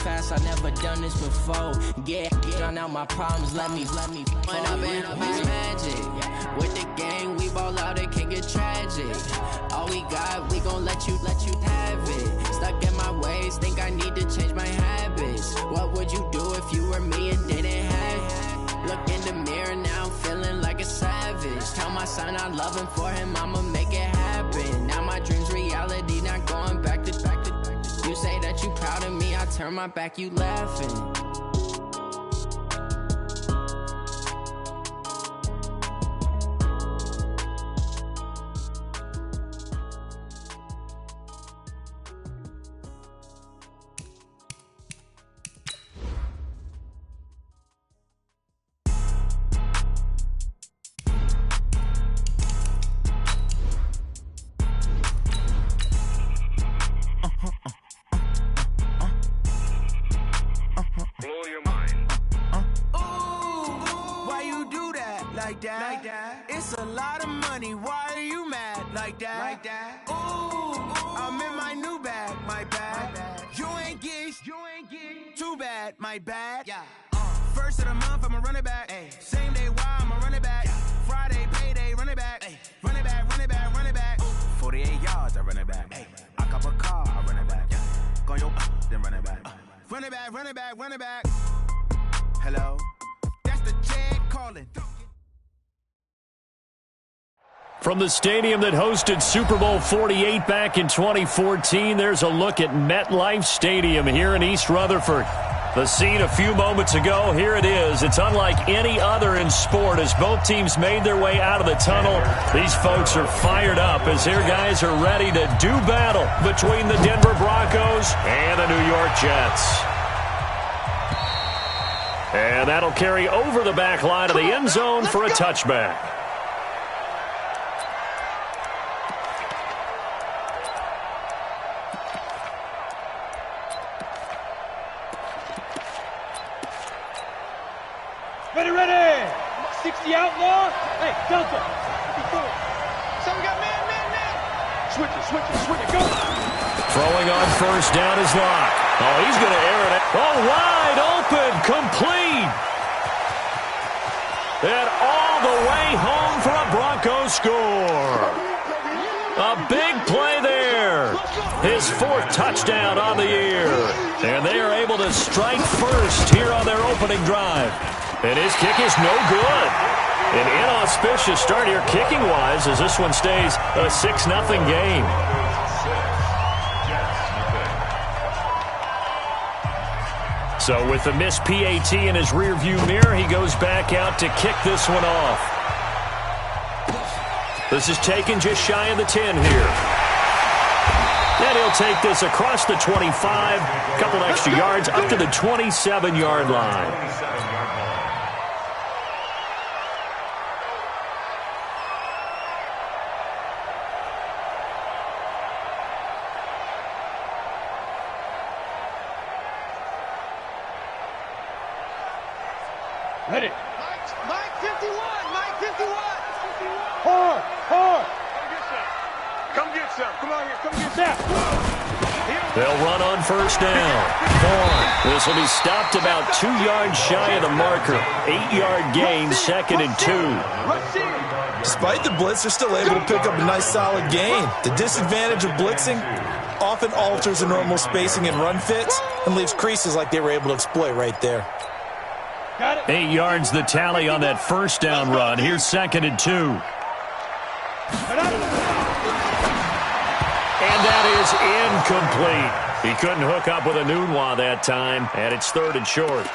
Fast, I never done this before. Get drown out my problems, let me. When I've been magic. With the gang, we ball out, it can get tragic. All we got, we gon' let you have it. Stuck in my ways, think I need to change my habits. What would you do if you were me and didn't have it? Look in the mirror now, I'm feeling like a savage. Tell my son I love him, for him I'ma make it happen. Now my dream's reality, not going back to. You say that you proud of me, I turn my back, you laughing. It's a lot of money, why are you mad like that? Ooh, I'm in my new bag, my bad. You ain't get too bad, my bad. First of the month, I'ma run it back. Same day, why I'ma run it back. Friday, payday, run it back. Run it back, run it back, run it back. 48 yards, I run it back. I cop a car, I run it back. Go yo, then run it back. Run it back, run it back, run it back. Hello, that's the Jed calling. From the stadium that hosted Super Bowl 48 back in 2014, there's a look at MetLife Stadium here in East Rutherford. The scene a few moments ago, here it is. It's unlike any other in sport as both teams made their way out of the tunnel. These folks are fired up as their guys are ready to do battle between the Denver Broncos and the New York Jets. And that'll carry over the back line of the end zone for a touchback. Ready. 60 outlaw. Hey, Delta. Someone got man. Switch it, go. Throwing on first down is Locke. Oh, he's going to air it. Oh, wide open, complete. And all the way home for a Broncos score. A big play there. His fourth touchdown on the year. And they are able to strike first here on their opening drive. And his kick is no good. An inauspicious start here kicking-wise as this one stays a 6-0 game. So with the missed PAT in his rearview mirror, he goes back out to kick this one off. This is taken just shy of the 10 here. And he'll take this across the 25, a couple extra yards up to the 27-yard line. Ready. Mike 51. Hard. Come get some. Come on here. Come get Snap. They'll run on first down. Vaughn. This will be stopped about 2 yards shy of the marker. 8-yard gain, 2nd and 2. Despite the blitz, they're still able to pick up a nice solid gain. The disadvantage of blitzing often alters the normal spacing and run fits and leaves creases like they were able to exploit right there. 8 yards the tally on that first down run. Here's 2nd and 2. And that is incomplete. He couldn't hook up with a Nunwa that time, and it's 3rd and short.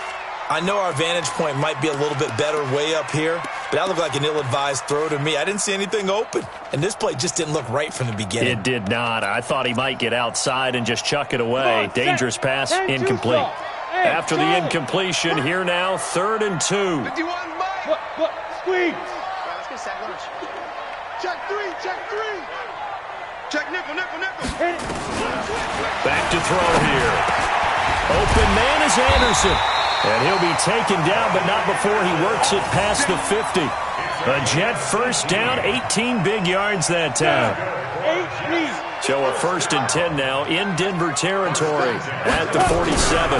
I know our vantage point might be a little bit better way up here, but that looked like an ill-advised throw to me. I didn't see anything open, and this play just didn't look right from the beginning. It did not. I thought he might get outside and just chuck it away. Dangerous pass, incomplete. After the incompletion, here now, 3rd and 2. 51, Mike. What? Squeeze. Let's get sack lunch. Check three. Check nickel. Back to throw here. Open man is Anderson. And he'll be taken down, but not before he works it past the 50. A Jet first down, 18 big yards that time. So a 1st and 10 now in Denver territory at the 47.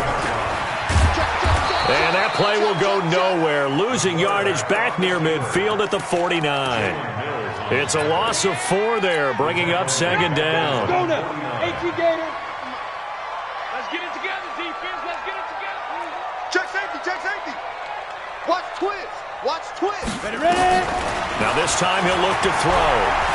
And that play will go nowhere. Losing yardage back near midfield at the 49. It's a loss of 4 there, bringing up 2nd down. Go now. 18 Gator. Let's get it together, defense. Let's get it together. Check safety, check safety. Watch twist. Watch twist. Ready, ready. Now this time he'll look to throw.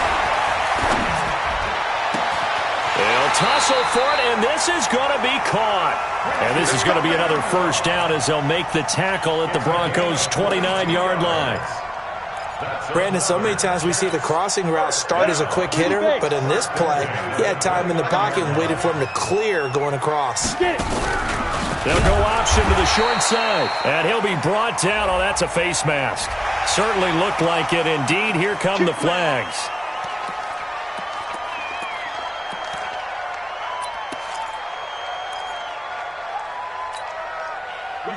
They'll tussle for it, and this is going to be caught. And this is going to be another 1st down as they'll make the tackle at the Broncos' 29-yard line. Brandon, so many times we see the crossing route start as a quick hitter, but in this play, he had time in the pocket and waited for him to clear going across. They'll go option to the short side, and he'll be brought down. Oh, that's a face mask. Certainly looked like it. Indeed, here come the flags.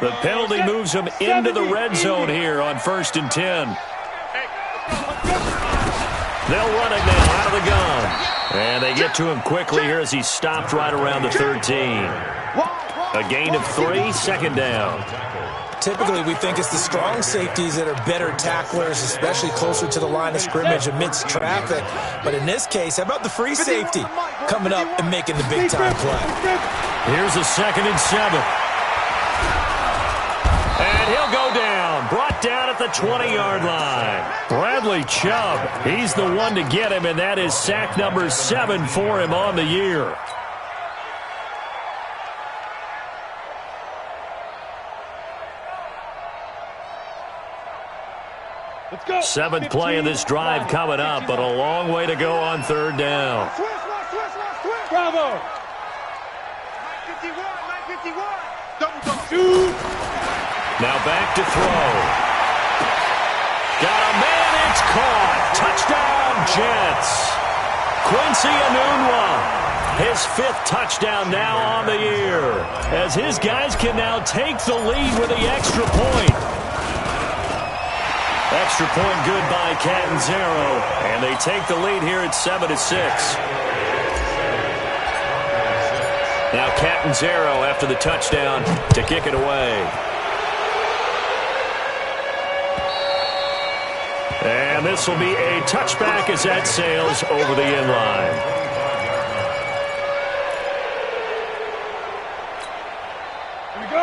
The penalty moves him into the red zone here on 1st and 10. They'll run it now out of the gun. And they get to him quickly here as he stopped right around the 13. A gain of 3, 2nd down. Typically, we think it's the strong safeties that are better tacklers, especially closer to the line of scrimmage amidst traffic. But in this case, how about the free safety coming up and making the big-time play? Here's a 2nd and 7. And he'll go down, brought down at the 20-yard line. Bradley Chubb, he's the one to get him, and that is sack number 7 for him on the year. Let's go. 7th play of this drive coming up, but a long way to go on 3rd down. Bravo. 951. Double dog. Shoot. Now back to throw. Got a man, it's caught. Touchdown, Jets. Quincy Enunwa, his 5th touchdown now on the year, as his guys can now take the lead with the extra point. Extra point good by Catanzaro, and they take the lead here at 7-6. Now Catanzaro after the touchdown to kick it away. And this will be a touchback as that sails over the end line.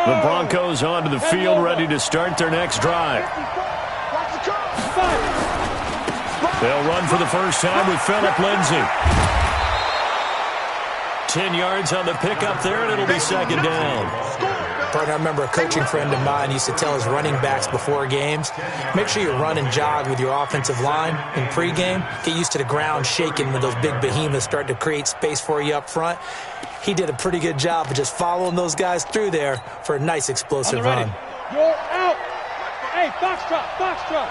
The Broncos onto the field, ready to start their next drive. They'll run for the first time with Phillip Lindsay. 10 yards on the pickup there, and it'll be 2nd down. Partner, I remember a coaching friend of mine used to tell his running backs before games, make sure you run and jog with your offensive line in pregame. Get used to the ground shaking when those big behemoths start to create space for you up front. He did a pretty good job of just following those guys through there for a nice explosive run. You're out. Hey, foxtrot, foxtrot.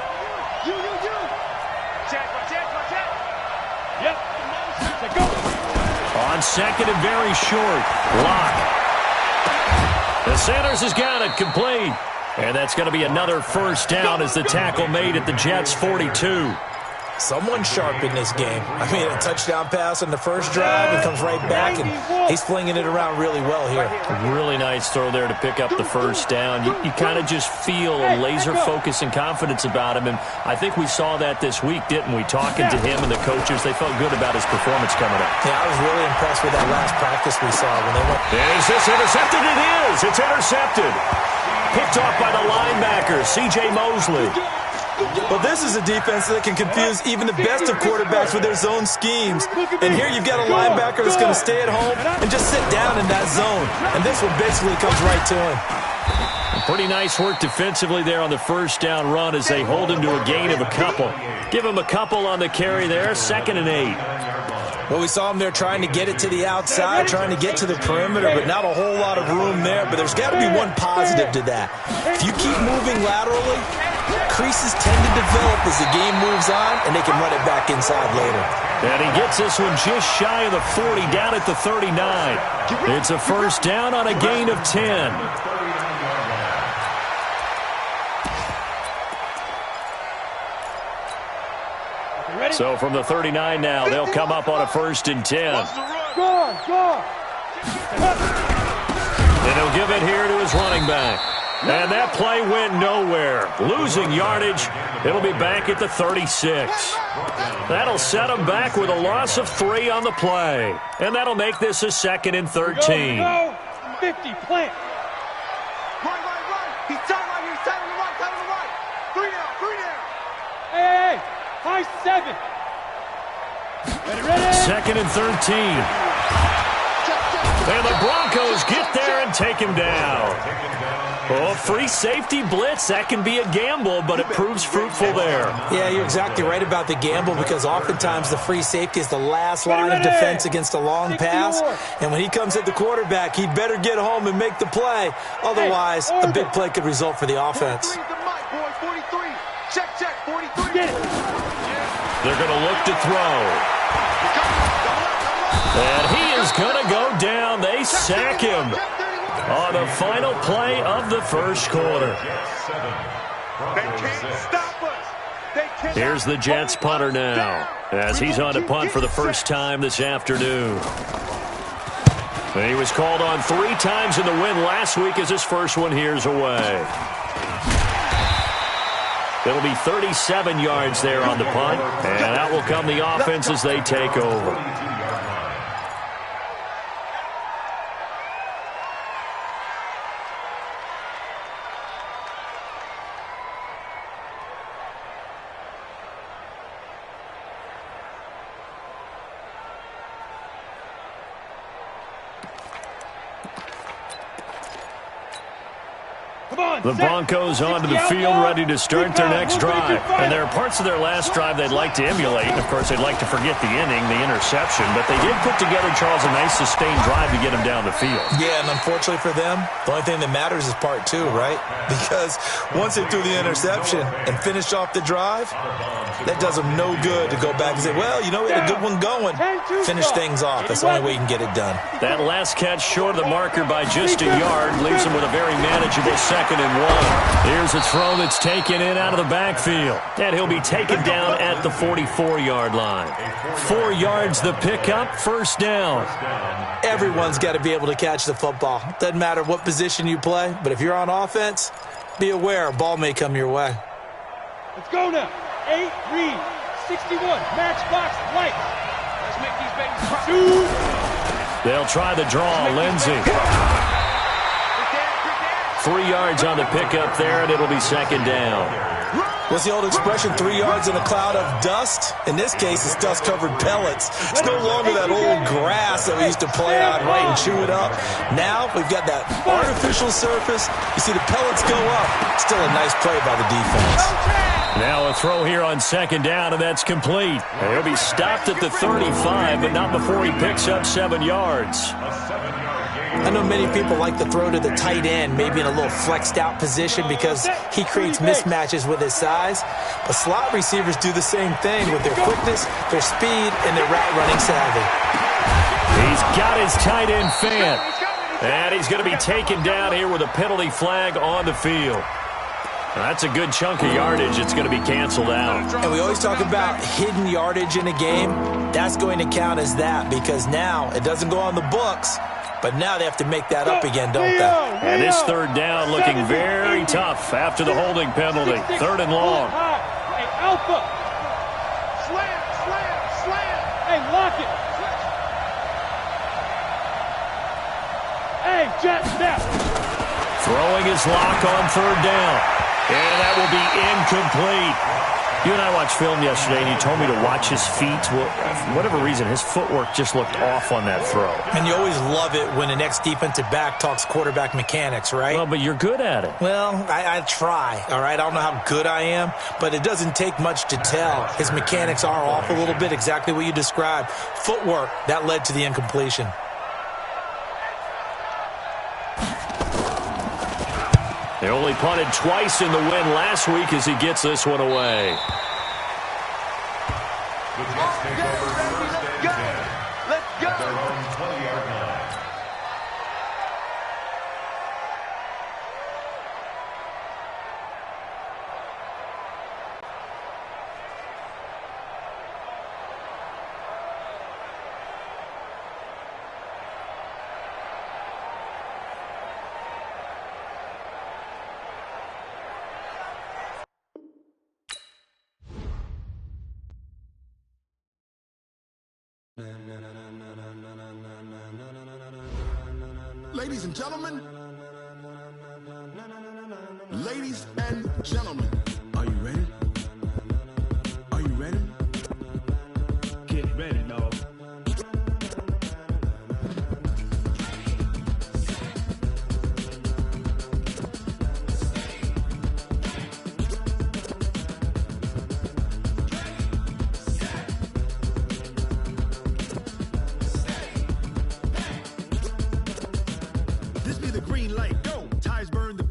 You. Check. Yep. Check, go. On 2nd and very short. Lock. The Sanders has got it complete. And that's going to be another 1st down as the tackle made at the Jets' 42. Someone sharp in this game. I mean, a touchdown pass on the first drive and comes right back, and he's flinging it around really well here. Really nice throw there to pick up the 1st down. You kind of just feel a laser focus and confidence about him, and I think we saw that this week, didn't we? Talking to him and the coaches, they felt good about his performance coming up. Yeah, I was really impressed with that last practice we saw when they went. Is this intercepted? It is. It's intercepted. Picked off by the linebacker, C.J. Mosley. Well, this is a defense that can confuse even the best of quarterbacks with their zone schemes. And here you've got a linebacker that's going to stay at home and just sit down in that zone. And this one basically comes right to him. Pretty nice work defensively there on the 1st down run as they hold him to a gain of a couple. Give him a couple on the carry there, 2nd and 8. Well, we saw him there trying to get it to the outside, trying to get to the perimeter, but not a whole lot of room there. But there's got to be one positive to that. If you keep moving laterally, creases tend to develop as the game moves on, and they can run it back inside later. And he gets this one just shy of the 40, down at the 39. It's a 1st down on a gain of 10. So from the 39 now, they'll come up on a 1st and 10. And he'll give it here to his running back. And that play went nowhere. Losing yardage. It'll be back at the 36. That'll set him back with a loss of 3 on the play. And that'll make this a 2nd and 13. Go. 50, plant. Right. He's tight right here. He's tight on the right. Tight on the right. 3 down. Hey. High 7. Ready. 2nd and 13. And the Broncos get there and take him down. Oh, free safety blitz, that can be a gamble, but it proves fruitful there. Yeah, you're exactly right about the gamble because oftentimes the free safety is the last line of defense against a long pass. And when he comes at the quarterback, he'd better get home and make the play. Otherwise, a big play could result for the offense. 43. Check. 43. They're going to look to throw. And he is going to go down. They sack him on the final play of the first quarter. They can't stop us. Here's the Jets punter now as he's on to punt for the first time this afternoon. He was called on 3 times in the win last week as his first one here's away. It'll be 37 yards there on the punt, and out will come the offense as they take over. The Broncos onto the field, ready to start their next drive. And there are parts of their last drive they'd like to emulate. And, of course, they'd like to forget the inning, the interception. But they did put together, Charles, a nice sustained drive to get them down the field. Yeah, and unfortunately for them, the only thing that matters is part 2, right? Because once they threw the interception and finished off the drive, that does them no good to go back and say, well, you know, we had a good one going. Finish things off. That's the only way you can get it done. That last catch short of the marker by just a yard leaves them with a very manageable 2nd and 1. Here's a throw that's taken in out of the backfield. And he'll be taken down at the 44-yard line. 4 yards the pickup, first down. Everyone's got to be able to catch the football. Doesn't matter what position you play, but if you're on offense, be aware a ball may come your way. Let's go now. 8, read. 61, matchbox, light. Let's make these babies shoot. They'll try the draw, Lindsey. 3 yards on the pickup there, and it'll be 2nd down. What's the old expression, 3 yards in a cloud of dust? In this case, it's dust-covered pellets. It's no longer that old grass that we used to play on, right, and chew it up. Now we've got that artificial surface. You see the pellets go up. Still a nice play by the defense. Now a throw here on 2nd down, and that's complete. And he'll be stopped at the 35, but not before he picks up 7 yards. I know many people like to throw to the tight end, maybe in a little flexed out position because he creates mismatches with his size. But slot receivers do the same thing with their quickness, their speed, and their route running savvy. He's got his tight end fan. And he's going to be taken down here with a penalty flag on the field. Now, that's a good chunk of yardage. It's going to be canceled out. And we always talk about hidden yardage in a game. That's going to count as that because now it doesn't go on the books. But now they have to make that up again, don't they? And this 3rd down looking very tough after the holding penalty. 3rd and long. Hey, Alpha. Slam. Hey, lock it. Hey, jet step. Throwing his lock on 3rd down. And that will be incomplete. You and I watched film yesterday, and you told me to watch his feet. Well, for whatever reason, his footwork just looked off on that throw. And you always love it when an ex-defensive back talks quarterback mechanics, right? Well, but you're good at it. Well, I try, all right? I don't know how good I am, but it doesn't take much to tell. His mechanics are off a little bit, exactly what you described. Footwork, that led to the incompletion. They only punted twice in the win last week as he gets this one away. Let's go. Ladies and gentlemen, are you ready? Are you ready? Get ready, dog. This be the green light, go! Ties burn, the